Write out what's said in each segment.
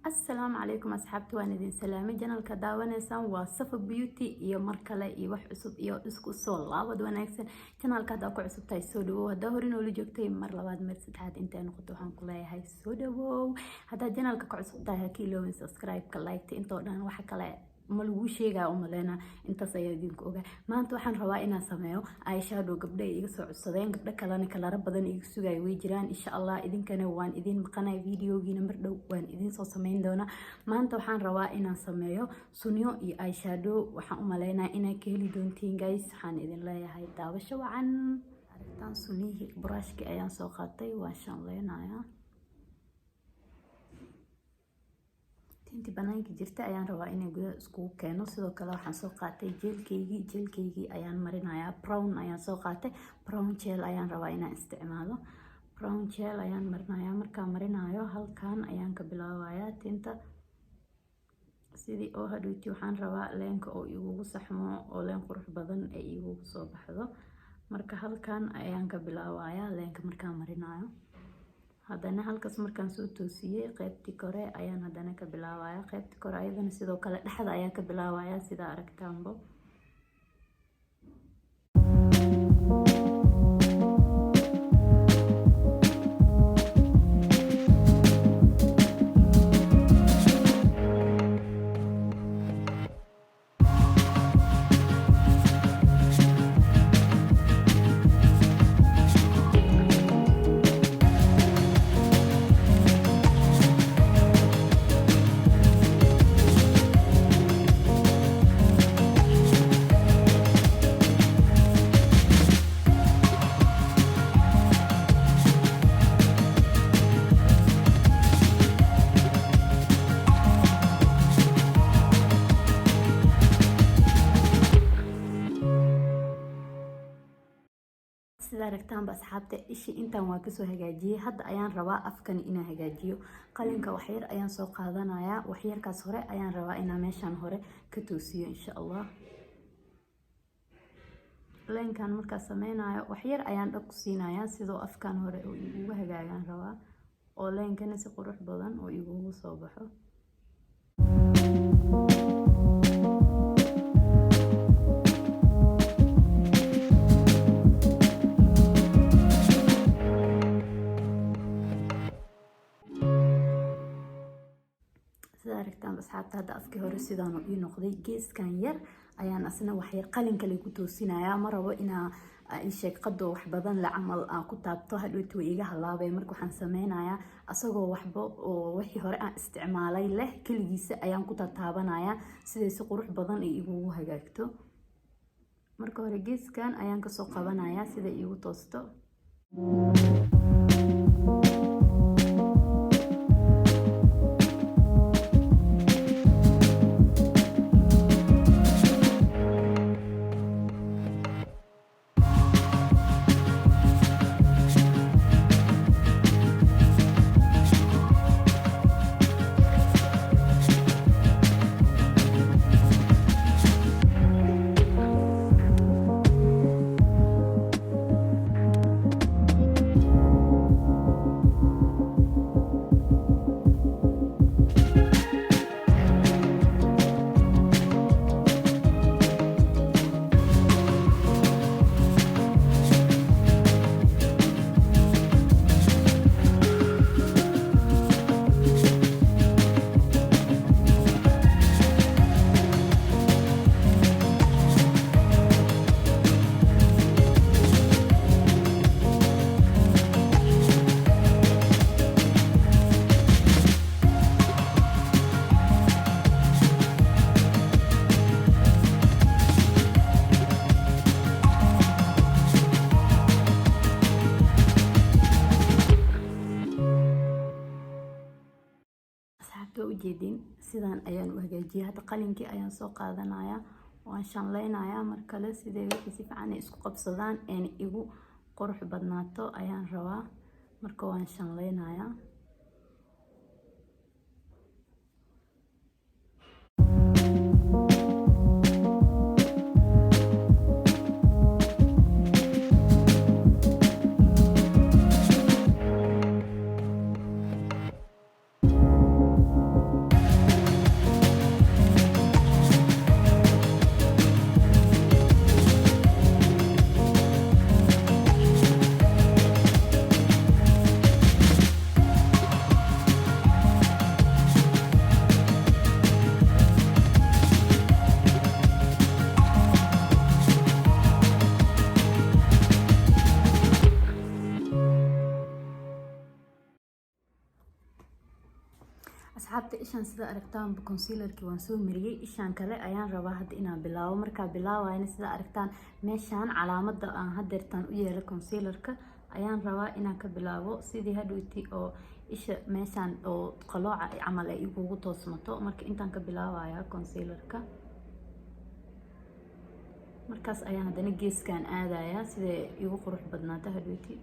asalaamu calaykum asxaabta, waan idin salaamay. janalka daawanaysaan waa Safa Beauty iyo mar kale iyo wax cusub iyo isku soo laabad wanaagsan. janalka hadda ku cusub tahay soo dhawow, hadda hore inoo la joogtay mar labaad mar saddexaad intay noqoto waxaan ku leeyahay soo dhawow. hadda janalka ku cusub tahay ha kiilowin subscribe-ka, like-ta intoo dhan waxa kale ma lagu sheegaa umaleena intaas ayaa idinku ogaa. maanta waxaan rabaa inaan sameeyo eyeshadow gabdha iga soo codsadeen, gabdha kalena kalara badan iga sugaya way jiraan. insha Allah idinkana waan idin maqanay, videogiina mar dhow waan idin soo sameyn doonaa. maanta waxaan rabaa inaan sameeyo sunyo iyo eyeshadow, waxaan umaleynaa inay ka heli doontiin guys. waxaan idin leeyahay daawasho wacan. aragtaan sunyihii brushki ayaan soo qaatay, waan shanleynayaa. intii banaanka jirta ayaan rabaa inay gudaha iskugu keeno. sidoo kale waxaan soo qaatay jeelkeygii ayaan marinayaa. brown ayaan soo qaatay, brown gel ayaan rabaa inaan isticmaalo. brown gel ayaan marinayaa. markaan marinayo halkan ayaan ka bilaabayaa tinta sidii oo hadhowti waxaan rabaa leenka oo igugu saxmo oo leen qurux badan ay igugu soo baxdo. marka halkan ayaan ka bilaabayaa leenka markaan marinayo. haddana halkaas markaan soo toosiyay qaybtii kore ayaan haddana ka bilaabayaa. qaybtii kore ayadana sidoo kale dhexda ayaan ka bilaabayaa sida aragtaanbo. sida aragtaanba asxaabta, ishi intaan waa kasoo hagaajiyay. hadda ayaan rabaa afkan inaan hagaajiyo. qalinka waxyar ayaan soo qaadanayaa. waxyarkaas hore ayaan rabaa inaan meeshaan hore ka toosiyo insha Allah. leenkan markaa sameynayo waxyar ayaan dhab ku siinayaa sidoo afkan hore oo igu hagaagaan rabaa oo leenkana si qurux badan oo igu soo baxo. aragtaan asxaabta, hadda afkii hore sidaan uu noqday. geeskan yar ayaan asna waxyar qalin kale ku toosinayaa. ma rabo inaa sheeqado wax badan la camal aan ku taabto hadhowti way iga halaabay. marka waxaan sameynayaa asagoo waxba oo wixii hore aan isticmaalay leh keligiisa ayaan ku taabanayaa siday si qurux badan ay igugu hagaagto. marka hore geeskan ayaan kasoo qabanayaa sida igu toosto. ujeedin sidaan ayaan u hagaajiyay. hadda qalinkii ayaan soo qaadanayaa, waan shanleynayaa mar kale sidee wixii si fiican ay isku qabsadaan een igu qurux badnaato ayaan rabaa. marka waan shanleynayaa. asxaabta ishaan sida aragtaan concealerkii waan soo mariyay. Ishaan kale ayaan rabaa hadda inaan bilaabo. Markaa bilaawayna sida aragtaan meeshaan calaamada aan hadeertaan u yeelo concealerka ayaan rabaa inaan ka bilaabo sidii hadhowti oo isha meeshaan oo qalooca camal ay igu toosmato. Marka intaan ka bilaabayaa concealerka, markaas ayaan haddana geeskaan aadayaa sida igu qurux badnaata hadhowti.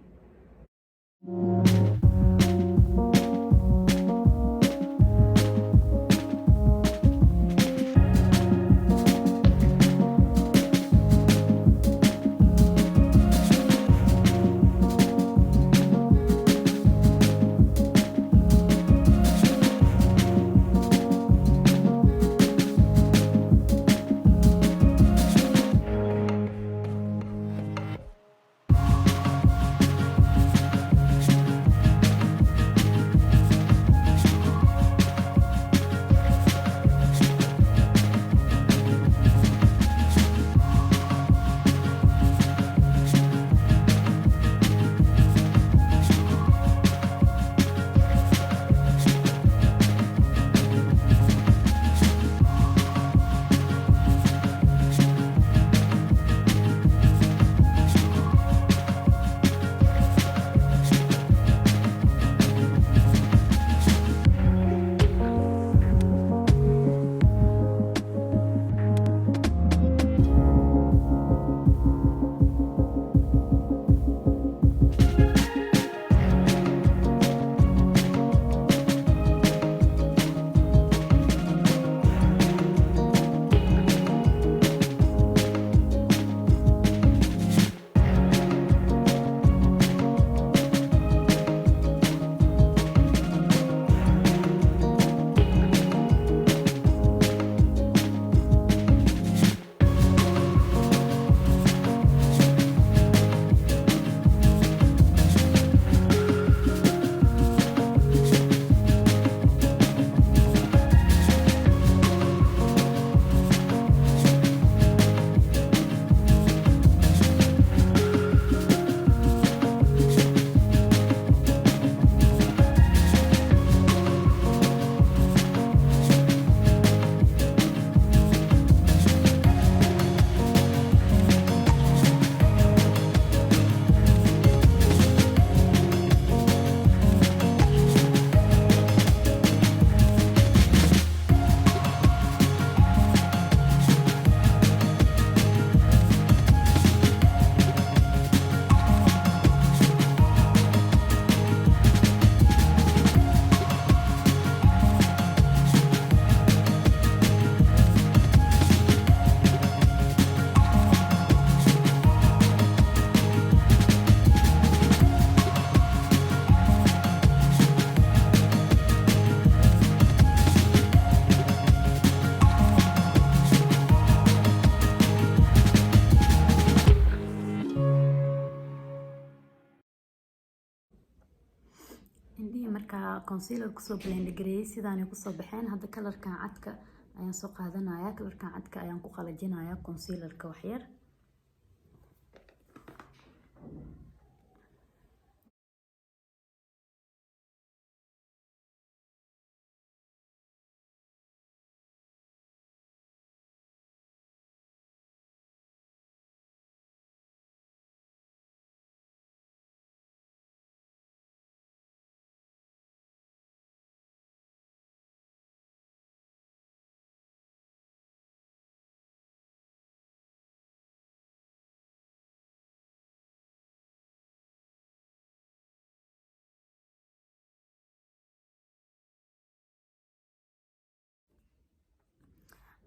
indhihii markaa concealer kusoo blend gareeyay sidaanay kusoo baxeen. Hadda kalarkan cadka ayaan soo qaadanayaa. Kalarkan cadka ayaan ku qalajinayaa concealerka wax yar.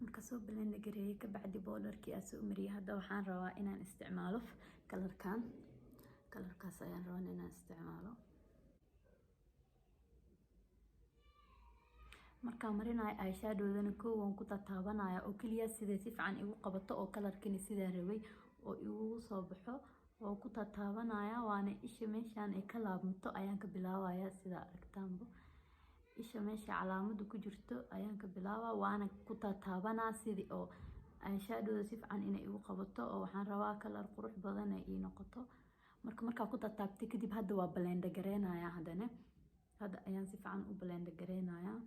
marka soo blend gareeyay ka bacdi powderkii aan soo mariyay. Hadda waxaan rabaa inaan isticmaalo kalarkaas ayaan rabaa inaan isticmaalo. marka marinaay eyeshadow-dana waan ku tataabanaya oo kaliya sida si fiican igu qabato oo kalarkani sida rabay oo igu soo baxo oo ku tataabanaya. waana isha meeshaan ay ka laabmato ayaan ka bilaabayaa sida aragtaanba. isha meesha calaamadu ku jirto ayaan ka bilaabaa waana ku tataabanaa sidii oo eyeshadow si fiican inay igu qabato oo waxaan rabaa kalar qurux badan ay noqoto. marka ku tataabtay kadib hadda waa blend gareynayaa. hadda ayaan si fiican u blend gareynayaa.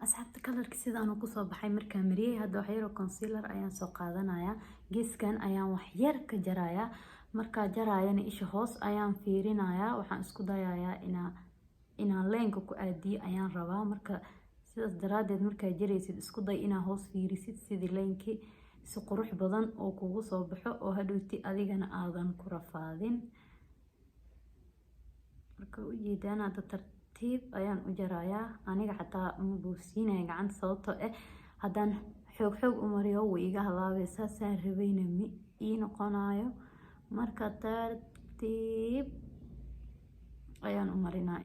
asxaabta kalarka sidaan kusoo baxay markaa mariyay. Hadda wax yar oo concealer ayaan soo qaadanayaa, geeskan ayaan wax yar ka jarayaa. Markaa jaraayana isha hoos ayaan fiirinayaa, waxaan isku dayayaa inaan leenka ku aadiyo ayaan rabaa. Marka sidaas daraadeed markaa jaraysid isku day inaa hoos fiirisid sidii leenkii si qurux badan oo kugu soo baxo oo hadhowti adigana aadan ku rafaadin. marka ujeedaan hadda tartiib ayaan u jarayaa, aniga xataa ma boosiinaya gacanta sababtoo haddaan xoog u mariyo way iga halaabaysaa, saan rabayna ma ii noqonayo. marka tartiib ayaan u marinaa.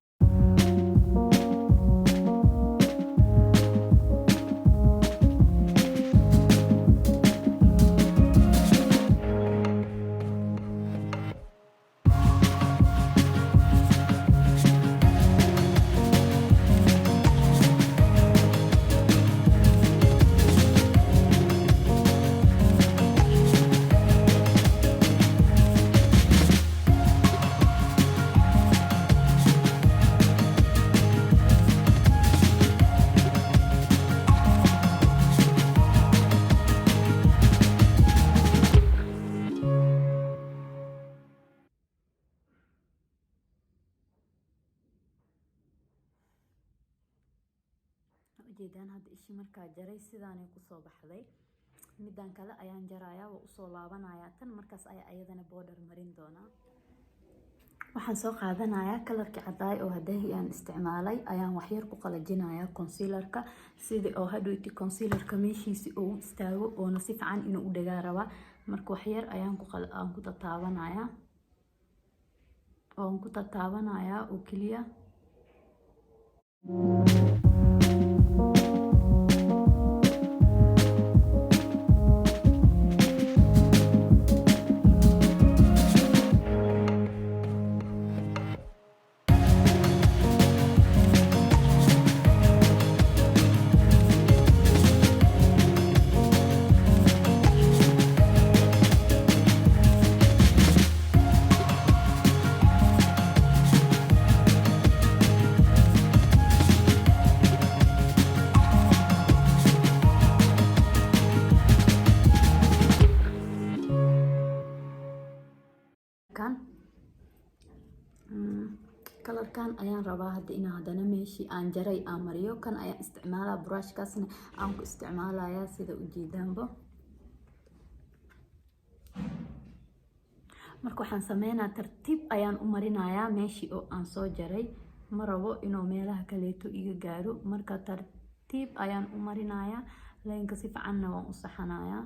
ujeedaan hadda ishi markaa jaray sidaanay kusoo baxday. midaan kale ayaan jarayaa, waa usoo laabanayaa tan, markaas ayaa ayadana border marin doonaa. waxaan soo qaadanayaa kalarkii cadaay oo hadaahi aan isticmaalay ayaan wax yar ku qalajinayaa concealerka sidii oo hadhowti concealerka meeshiisi uu istaago oona si fiican inuu u dhagaa rabaa. marka wax yar ayaan ku tataabanayaa oo keliya. kalarkan ayaan rabaa hadda inaan hadana meeshii aan jaray aan mariyo. kan ayaan isticmaalaa, brushkaasna aan ku isticmaalayaa sida ujeedaanba. marka waxaan sameynaa tartiib ayaan u marinayaa meeshii oo aan soo jaray, ma rabo inuu meelaha kaleeto iga gaaro. marka tartiib ayaan u marinayaa, leenka si fiicanna waan u saxanayaa.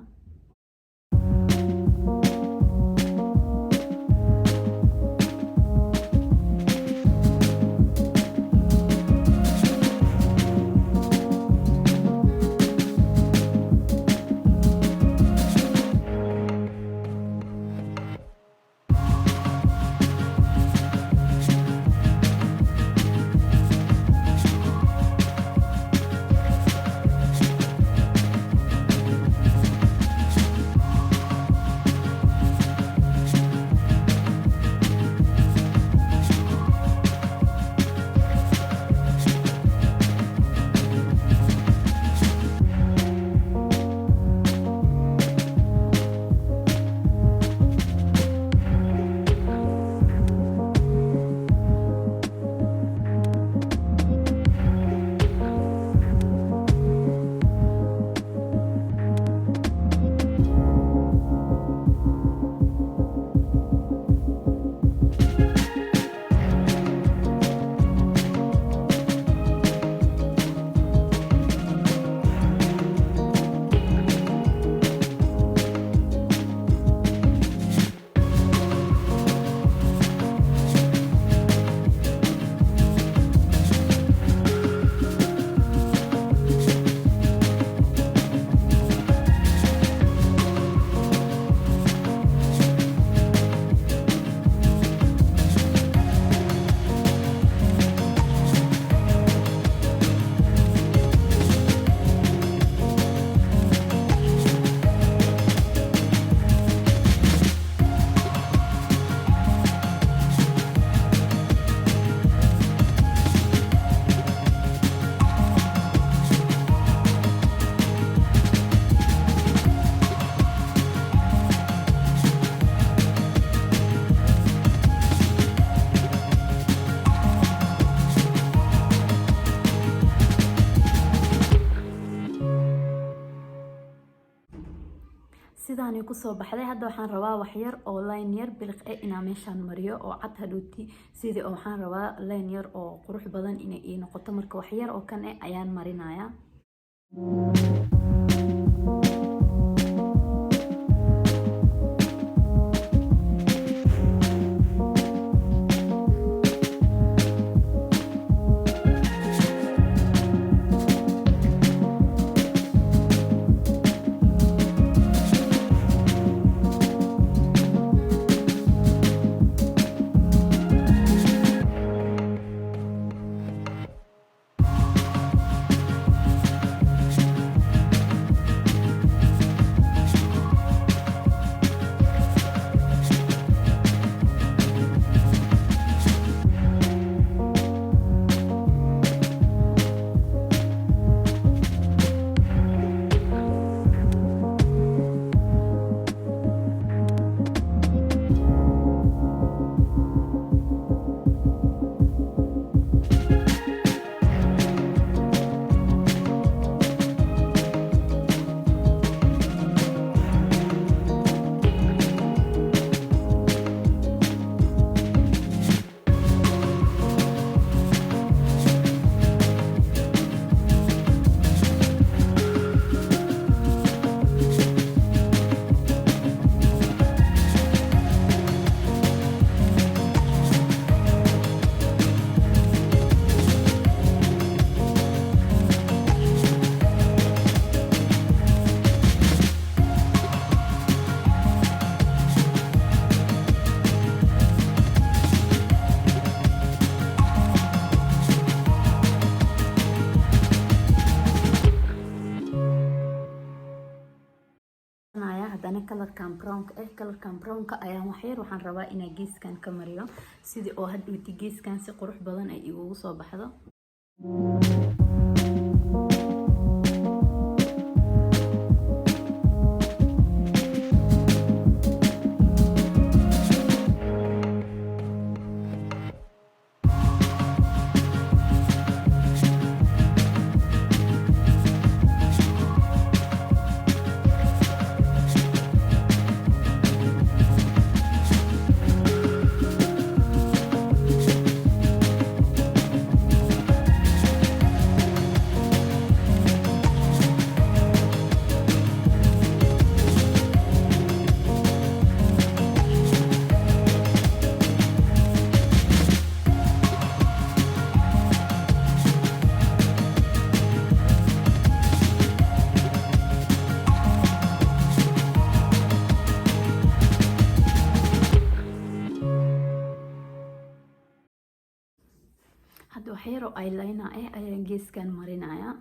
sidaanay kusoo baxday. Hadda waxaan rabaa wax yar oo line yar biliq inaan meeshaan mariyo oo cad hadhooti sidii oo waxaan rabaa line yar oo qurux badan inay ii noqoto. Marka wax yar oo kan ayaan marinayaa. hadana kalarkan brownka ayaan wax yar waxaan rabaa inaan geeskan ka mariyo sidii oo hadhooti geeskan si qurux badan ay igu soo baxdo. hadda wax yar oo eyeliner ayaan geeskan marinayaa.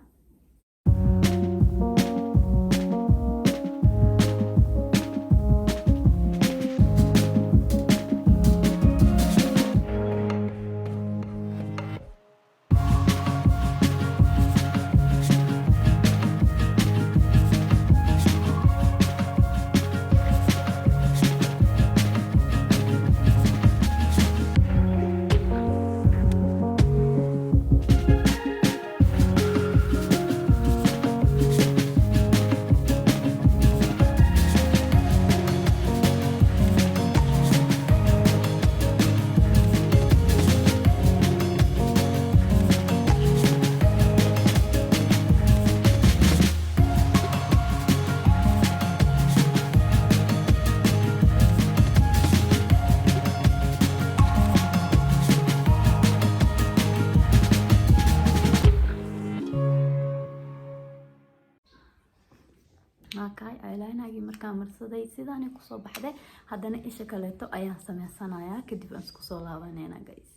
eyelinergii markaan marsaday sidaan ay kusoo baxday. haddana isha kaleeto ayaan sameysanayaa kadib aan isku soo laabanayna guys.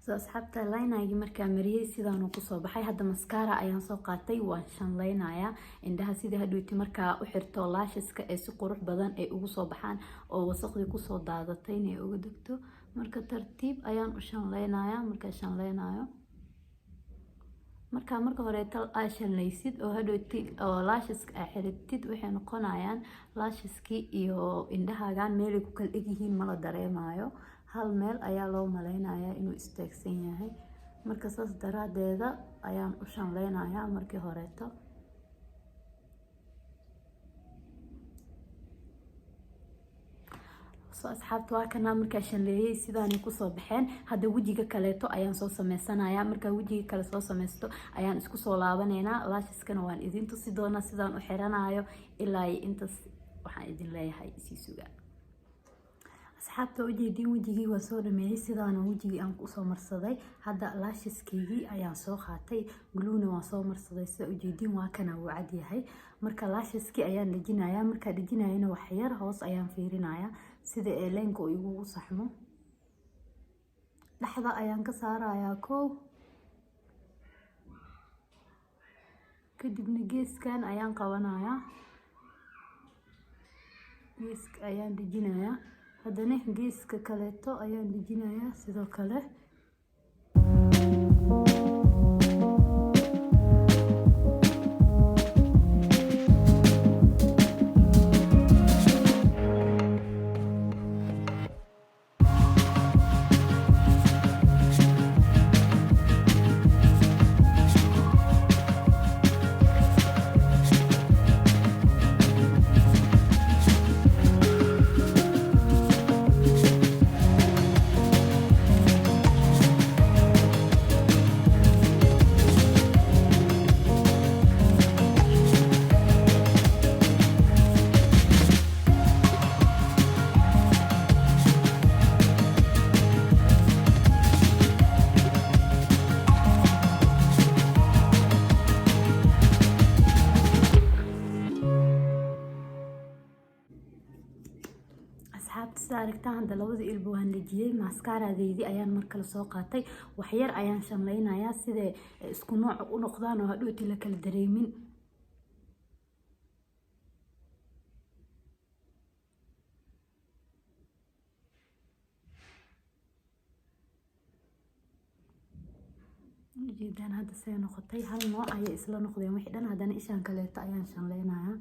soo asxaabta eyelinergii markaan mariyay sidaan uu kusoo baxay. hadda mascara ayaan soo qaatay waan shanlaynayaa indhaha sida hadhooti markaa u xirto lasheska ee si qurux badan ay ugu soo baxaan oo wasaqdi kusoo daadatay inay uga degto. marka tartiib ayaan u shanlaynayaa. markaa shanlaynayo marka hore shanlaysid oo hadhooti oo lasheska xiritid waxay noqonayaan lasheski iyo indhahaagan meel ay ku kala egyihiin mala dareemayo. hal meel ayaa loo maleynayaa inuu istaagsan yahay. marka saas daraadeeda ayaan u shanlaynayaa markii horeeto. soo asxaabta waa kana markaa shanleeyay sidaan ku soo baxeen. Hadda wajiga kaleeto ayaan soo sameysanayaa. Markaa wajiga kale soo sameysto ayaan isku soo laabaneynaa. Lashes-kana waan idin tusi doonaa sidaan u xiranayo ilaa intaas waxaan idin leeyahay sii suga. asxaabta ujeedin wajigii waa soo dhameeyay sidaan wajigii aan ku soo marsaday. Hadda lashes-keygii ayaan soo qaatay. glue-na waan soo marsaday sida ujeedin waa kana uu cad yahay. marka lashes-kii ayaan dhajinayaa. marka dhajinayna wax yar hoos ayaan fiirinayaa sida leenka uu igu saxmo. dhaxda ayaan ka saarayaa koow. kadibna geeskan ayaan qabanayaa. geeska ayaan dhajinayaa. haddana geeska kaleeto ayaan dhajinayaa sidoo kale. asxaabta sida aragtaan hadda labada ilbo waan dhajiyay. mascaradeydi ayaan markale soo qaatay. wax yar ayaan shanleynayaa sida isku nooc u noqdaan oo hadhooti la kala dareemin. ujeedaan hadda say noqotay hal nooc ayay isla noqdeen wixii dhan. haddana ishaan kaleeto ayaan shanleynayaa.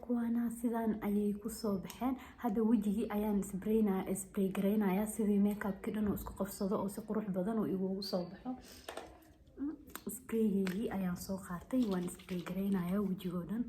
kuwana sidaan ayay ku soo baxeen. hadda wajigii ayaan spray gareynayaa sidii makeup-kii dhan oo isku qabsado oo si qurux badan oo igu soo baxo. spraygii ayaan soo qaatay waan spray gareynayaa wajigoo dhan.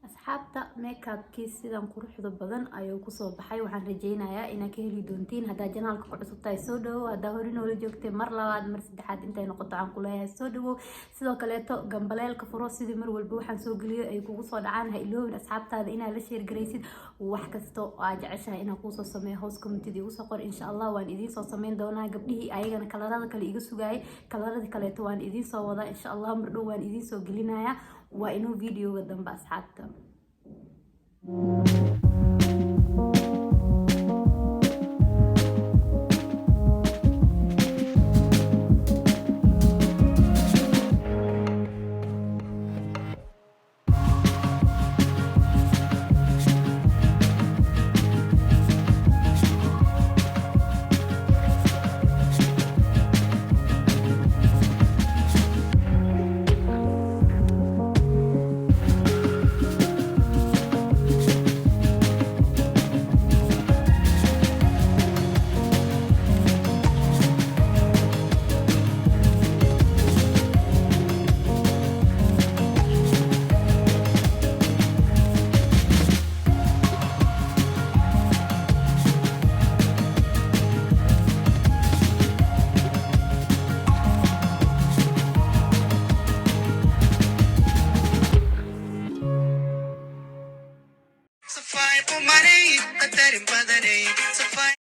asxaabta makeup-kii sidan quruxda badan ayuu ku soo baxay. waxaan rajeynayaa inaad ka heli doontiin. haddaa janaalka ku cusub tahay soo dhawow. haddaa hore noola joogtay mar labaad mar saddexaad intay noqoto aan ku leeyahay soo dhawow. sidoo kaleeto gambaleelka furo sidii mar walba waxaan soo geliyo ay kugu soo dhacaan. ha iloobin asxaabtaada inaad la sheer garaysid wax kasta oo aad jeceshahay inaan kuu soo sameeyo hoos comment-ida igu soo qor. insha Allah waan idiin soo sameyn doonaa. gabdhihii ayagana kalarada kale iga sugayay kalarada kaleeto waan idiin soo wadaa insha Allah. mar dhow waan idiin soo gelinayaa. waa inuu videoga dambe asxaabta.